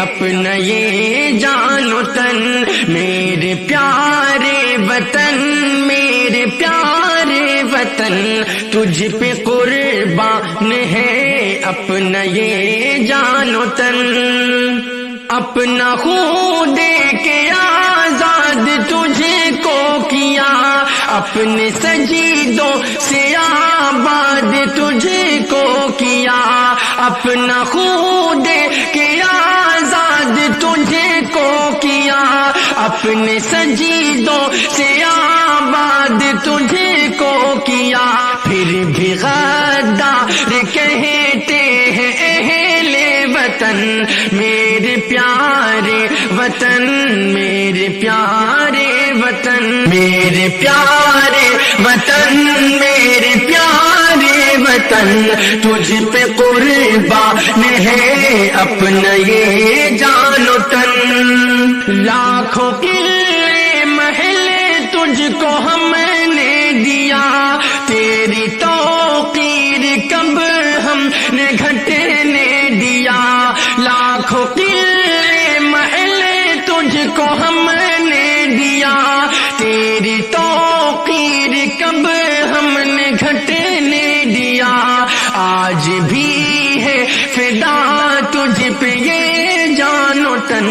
اپنا یہ جان و تن، میرے پیارے وطن، میرے پیارے وطن، تجھ پہ قربان ہے اپنا یہ جان و تن، اپنا خون دے کے آزاد تجھے کو کیا، اپنے سجیدوں سے آباد تجھے کو کیا، اپنا خون دے کے آزاد تجھے کو کیا، اپنے سجیدوں سے آباد تجھے کو کیا، پھر بھی غدار کہتے ہیں اہل وطن، میرے پیارے وطن، میرے پیارے وطن، میرے پیارے وطن، میرے پیارے وطن، تجھ پہ قربان ہے اپنا یہ جان و تن، لاکھوں قلعے محل تجھ کو ہم نے دیا، تیری توقیر کب ہم نے گھٹنے دیا، لاکھوں قلعے محل تجھ کو ہم نے دیا، تیری توقیر کب ہم نے گھٹنے دیا، آج بھی ہے فدا تجھ پہ یہ جان و تن،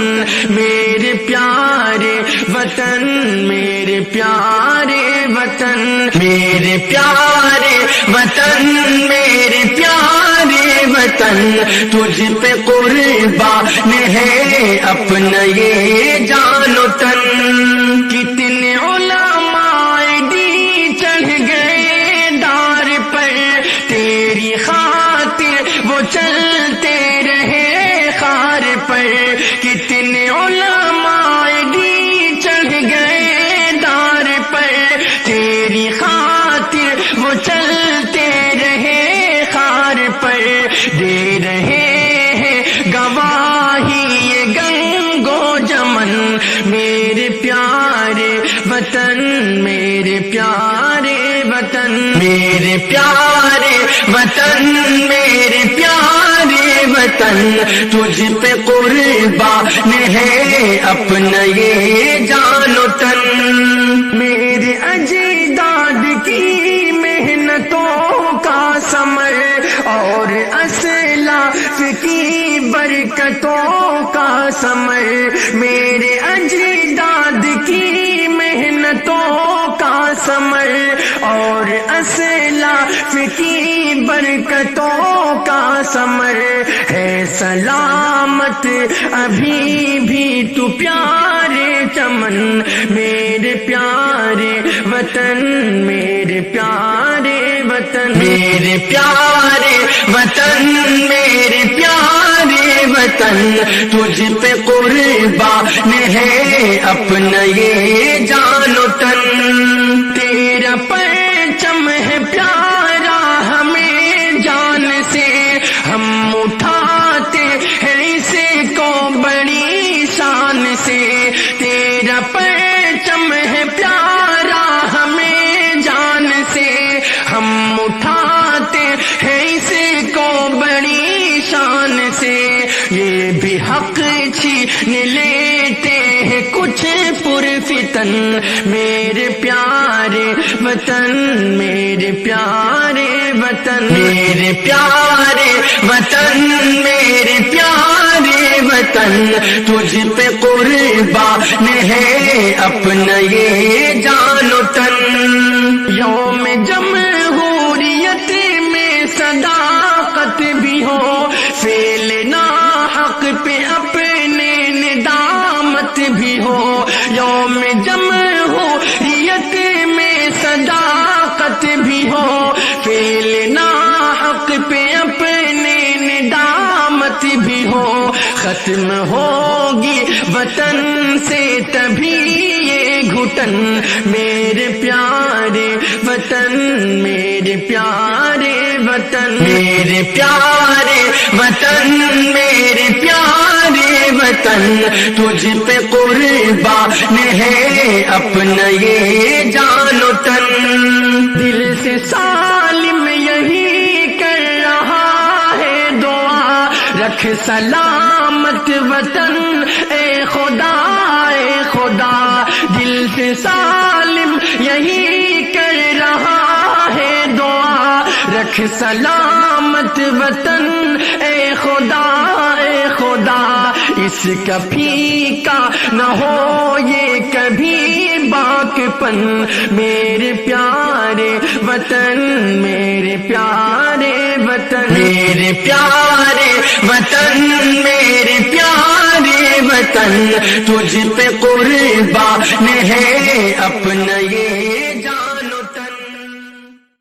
میرے پیارے وطن، میرے پیارے وطن، میرے پیارے وطن، میرے پیارے وطن، تجھ پہ قربان ہے اپنا یہ جان و تن، کتنے علماء دی چڑھ گئے دار پر، تیری خاطر وہ چلتے رہے خار پر، کتنے علماء دی چڑھ گئے دار پر، تیری خاطر وہ چلتے رہے خار پر، دے رہے ہیں گواہی یہ گنگ و جمن، میرے پیارے وطن، میرے پیارے وطن، میرے پیارے وطن، میرے پیارے وطن، تجھ پہ قربان ہے اپنا یہ جان و تن، میرے اجداد کی محنتوں کا ثمر اور اسلاف کی برکتوں کا ثمر، میرے اجداد کی محنتوں کا ثمر اور اسلاف کی برکتوں کا ثمر، ہے سلامت ابھی بھی تو پیارے چمن، میرے پیارے وطن، میرے پیارے وطن، میرے پیارے وطن، میرے پیارے وطن، تجھ پہ قربان ہے اپنا یہ جان و تن، تیرا پرچم ہے پیارا ہمیں جان سے، ہم اٹھاتے ہیں اسے کو بڑی شان سے، تیرا پرچم ہے پیارا ہمیں جان سے، ہم اٹھاتے ہیں اسے کو بڑی شان سے، یہ بھی حق چھین لیتے ہیں کچھ پرفتن، میرے پیارے وطن، میرے پیارے وطن، میرے پیارے وطن، میرے پیارے وطن، تجھ پہ قربان ہے اپنا یہ جان و تن، یوم جمہوریت میں صداقت بھی ہو، فعل ناحق پہ اپنے ندامت بھی ہو، یوم جمہوریت میں صداقت بھی ہو، فعل ناحق پہ اپنے ندامت بھی ہو، ختم ہوگی وطن سے تبھی یہ گھٹن، میرے پیارے وطن، میرے پیارے وطن، میرے پیارے وطن، میرے پیارے وطن، تجھ پہ قربان ہے اپنا یہ جان و تن، دل سے سالم یہی کر رہا ہے دعا، رکھ سلامت وطن اے خدا دل سے سالم یہی کر رہا ہے دعا رکھ سلامت وطن اے خدا اس کا پھیکا نہ ہو یہ کبھی باقپن میرے پیارے وطن میرے پیارے وطن میرے پیارے وطن میرے پیارے وطن تجھ پہ قربان ہے اپنا